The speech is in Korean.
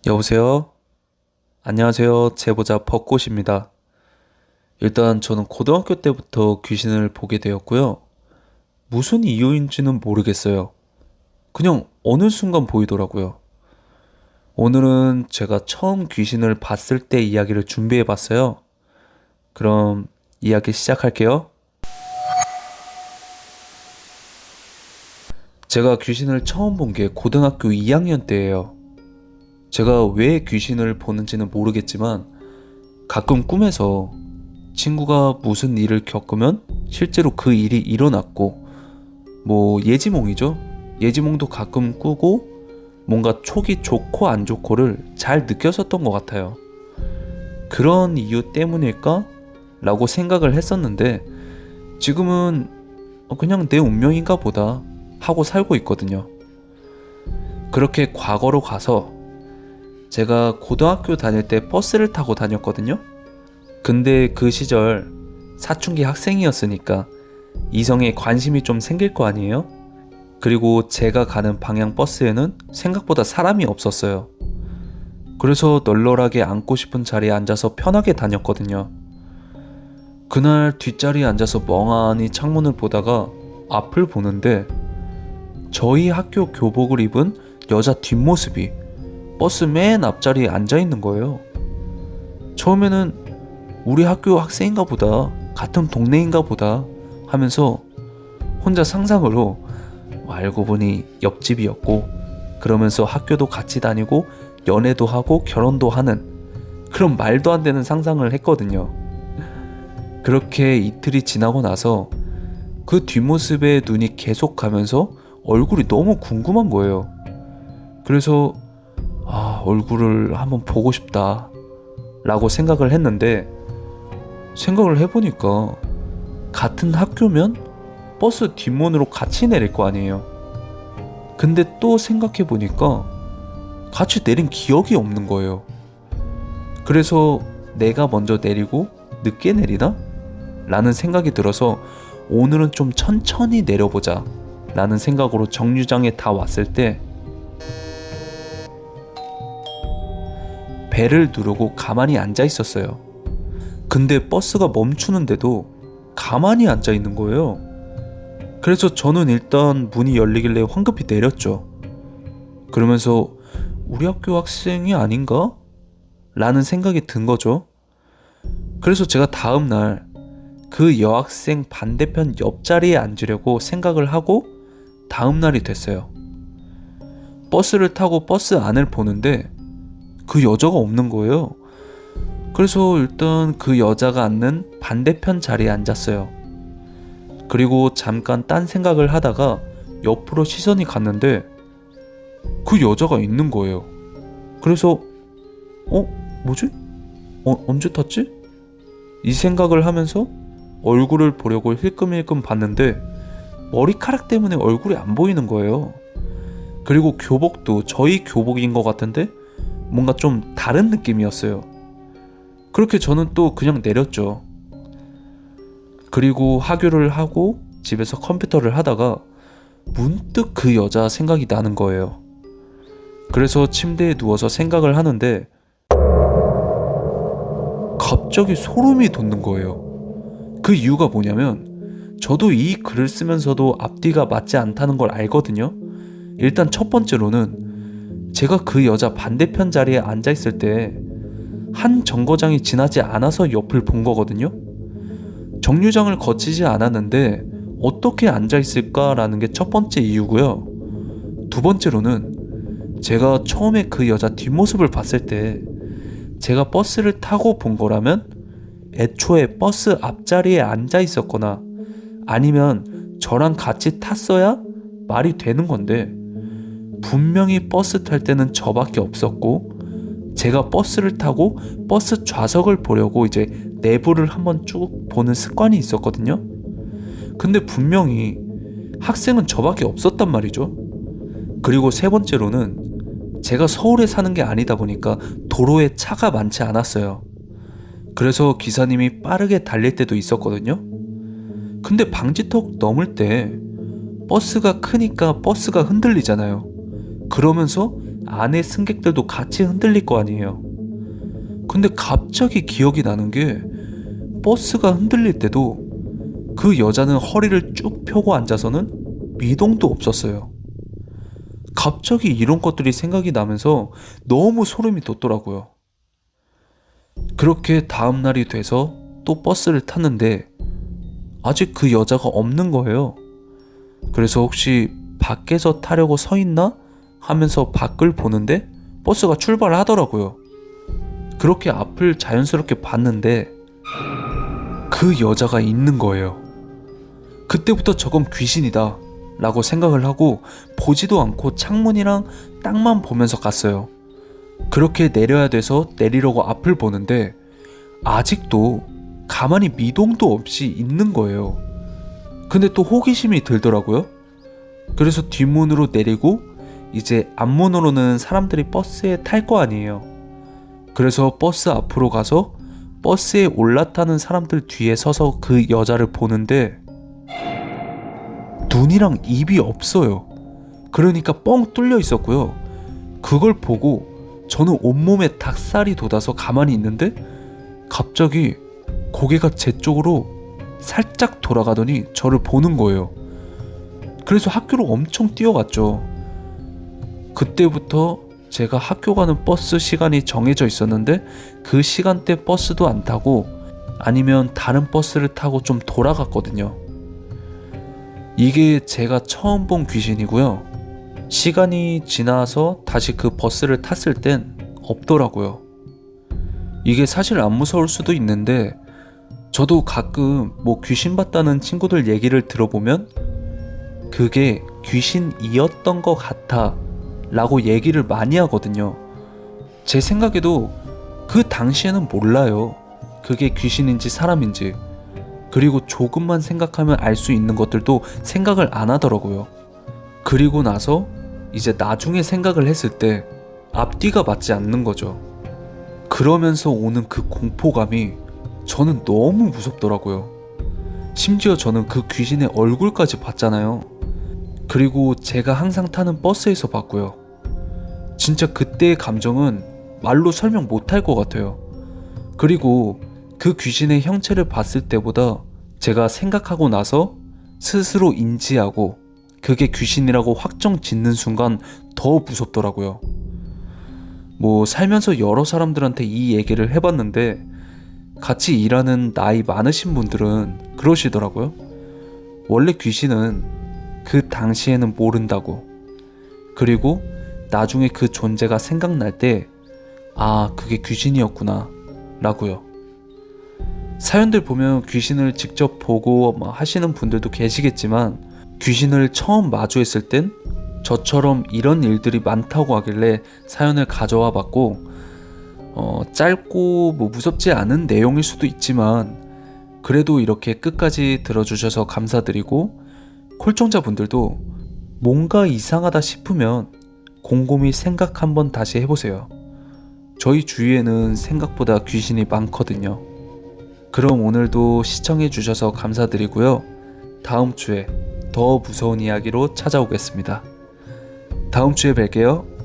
여보세요? 안녕하세요. 제보자 벚꽃입니다. 일단 저는 고등학교 때부터 귀신을 보게 되었고요. 무슨 이유인지는 모르겠어요. 그냥 어느 순간 보이더라고요. 오늘은 제가 처음 귀신을 봤을 때 이야기를 준비해 봤어요. 그럼 이야기 시작할게요. 제가 귀신을 처음 본 게 고등학교 2학년 때예요. 제가 왜 귀신을 보는지는 모르겠지만 가끔 꿈에서 친구가 무슨 일을 겪으면 실제로 그 일이 일어났고, 뭐 예지몽이죠. 예지몽도 가끔 꾸고 뭔가 촉이 좋고 안 좋고를 잘 느꼈었던 것 같아요. 그런 이유 때문일까? 라고 생각을 했었는데 지금은 그냥 내 운명인가 보다 하고 살고 있거든요. 그렇게 과거로 가서 제가 고등학교 다닐 때 버스를 타고 다녔거든요. 근데 그 시절 사춘기 학생이었으니까 이성에 관심이 좀 생길 거 아니에요? 그리고 제가 가는 방향 버스에는 생각보다 사람이 없었어요. 그래서 널널하게 앉고 싶은 자리에 앉아서 편하게 다녔거든요. 그날 뒷자리에 앉아서 멍하니 창문을 보다가 앞을 보는데 저희 학교 교복을 입은 여자 뒷모습이 버스 맨 앞자리에 앉아있는 거예요. 처음에는 우리 학교 학생인가 보다, 같은 동네인가 보다 하면서 혼자 상상으로 알고 보니 옆집이었고, 그러면서 학교도 같이 다니고 연애도 하고 결혼도 하는 그런 말도 안 되는 상상을 했거든요. 그렇게 이틀이 지나고 나서 그 뒷모습에 눈이 계속 가면서 얼굴이 너무 궁금한 거예요. 그래서 얼굴을 한번 보고 싶다 라고 생각을 했는데, 생각을 해보니까 같은 학교면 버스 뒷문으로 같이 내릴 거 아니에요. 근데 또 생각해보니까 같이 내린 기억이 없는 거예요. 그래서 내가 먼저 내리고 늦게 내리나? 라는 생각이 들어서 오늘은 좀 천천히 내려보자 라는 생각으로 정류장에 다 왔을 때 벨을 누르고 가만히 앉아 있었어요. 근데 버스가 멈추는데도 가만히 앉아 있는 거예요. 그래서 저는 일단 문이 열리길래 황급히 내렸죠. 그러면서 우리 학교 학생이 아닌가? 라는 생각이 든 거죠. 그래서 제가 다음날 그 여학생 반대편 옆자리에 앉으려고 생각을 하고 다음날이 됐어요. 버스를 타고 버스 안을 보는데 그 여자가 없는 거예요. 그래서 일단 그 여자가 앉는 반대편 자리에 앉았어요. 그리고 잠깐 딴 생각을 하다가 옆으로 시선이 갔는데 그 여자가 있는 거예요. 그래서 뭐지? 언제 탔지? 이 생각을 하면서 얼굴을 보려고 힐끔힐끔 봤는데 머리카락 때문에 얼굴이 안 보이는 거예요. 그리고 교복도 저희 교복인 것 같은데 뭔가 좀 다른 느낌이었어요. 그렇게 저는 또 그냥 내렸죠. 그리고 하교를 하고 집에서 컴퓨터를 하다가 문득 그 여자 생각이 나는 거예요. 그래서 침대에 누워서 생각을 하는데 갑자기 소름이 돋는 거예요. 그 이유가 뭐냐면 저도 이 글을 쓰면서도 앞뒤가 맞지 않다는 걸 알거든요. 일단 첫 번째로는 제가 그 여자 반대편 자리에 앉아있을 때 한 정거장이 지나지 않아서 옆을 본 거거든요. 정류장을 거치지 않았는데 어떻게 앉아있을까라는 게 첫 번째 이유고요. 두 번째로는 제가 처음에 그 여자 뒷모습을 봤을 때 제가 버스를 타고 본 거라면 애초에 버스 앞자리에 앉아 있었거나 아니면 저랑 같이 탔어야 말이 되는 건데, 분명히 버스 탈 때는 저밖에 없었고 제가 버스를 타고 버스 좌석을 보려고 이제 내부를 한번 쭉 보는 습관이 있었거든요. 근데 분명히 학생은 저밖에 없었단 말이죠. 그리고 세 번째로는 제가 서울에 사는 게 아니다 보니까 도로에 차가 많지 않았어요. 그래서 기사님이 빠르게 달릴 때도 있었거든요. 근데 방지턱 넘을 때 버스가 크니까 버스가 흔들리잖아요. 그러면서 안에 승객들도 같이 흔들릴 거 아니에요. 근데 갑자기 기억이 나는 게 버스가 흔들릴 때도 그 여자는 허리를 쭉 펴고 앉아서는 미동도 없었어요. 갑자기 이런 것들이 생각이 나면서 너무 소름이 돋더라고요. 그렇게 다음 날이 돼서 또 버스를 탔는데 아직 그 여자가 없는 거예요. 그래서 혹시 밖에서 타려고 서 있나 하면서 밖을 보는데 버스가 출발하더라고요. 그렇게 앞을 자연스럽게 봤는데 그 여자가 있는 거예요. 그때부터 저건 귀신이다 라고 생각을 하고 보지도 않고 창문이랑 땅만 보면서 갔어요. 그렇게 내려야 돼서 내리려고 앞을 보는데 아직도 가만히 미동도 없이 있는 거예요. 근데 또 호기심이 들더라고요. 그래서 뒷문으로 내리고 이제 앞문으로는 사람들이 버스에 탈 거 아니에요. 그래서 버스 앞으로 가서 버스에 올라타는 사람들 뒤에 서서 그 여자를 보는데 눈이랑 입이 없어요. 그러니까 뻥 뚫려 있었고요. 그걸 보고 저는 온몸에 닭살이 돋아서 가만히 있는데 갑자기 고개가 제 쪽으로 살짝 돌아가더니 저를 보는 거예요. 그래서 학교로 엄청 뛰어갔죠. 그때부터 제가 학교 가는 버스 시간이 정해져 있었는데 그 시간대 버스도 안 타고 아니면 다른 버스를 타고 좀 돌아갔거든요. 이게 제가 처음 본 귀신이고요. 시간이 지나서 다시 그 버스를 탔을 땐 없더라고요. 이게 사실 안 무서울 수도 있는데 저도 가끔 귀신 봤다는 친구들 얘기를 들어보면 그게 귀신이었던 것 같아 라고 얘기를 많이 하거든요. 제 생각에도 그 당시에는 몰라요. 그게 귀신인지 사람인지. 그리고 조금만 생각하면 알 수 있는 것들도 생각을 안 하더라고요. 그리고 나서 이제 나중에 생각을 했을 때 앞뒤가 맞지 않는 거죠. 그러면서 오는 그 공포감이 저는 너무 무섭더라고요. 심지어 저는 그 귀신의 얼굴까지 봤잖아요. 그리고 제가 항상 타는 버스에서 봤고요. 진짜 그때의 감정은 말로 설명 못할 것 같아요. 그리고 그 귀신의 형체를 봤을 때보다 제가 생각하고 나서 스스로 인지하고 그게 귀신이라고 확정 짓는 순간 더 무섭더라고요. 살면서 여러 사람들한테 이 얘기를 해봤는데 같이 일하는 나이 많으신 분들은 그러시더라고요. 원래 귀신은 그 당시에는 모른다고. 그리고 나중에 그 존재가 생각날 때 그게 귀신이었구나 라고요. 사연들 보면 귀신을 직접 보고 하시는 분들도 계시겠지만 귀신을 처음 마주했을 땐 저처럼 이런 일들이 많다고 하길래 사연을 가져와 봤고 짧고 무섭지 않은 내용일 수도 있지만 그래도 이렇게 끝까지 들어주셔서 감사드리고 콜청자분들도 뭔가 이상하다 싶으면 곰곰이 생각 한번 다시 해보세요. 저희 주위에는 생각보다 귀신이 많거든요. 그럼 오늘도 시청해주셔서 감사드리고요. 다음 주에 더 무서운 이야기로 찾아오겠습니다. 다음 주에 뵐게요.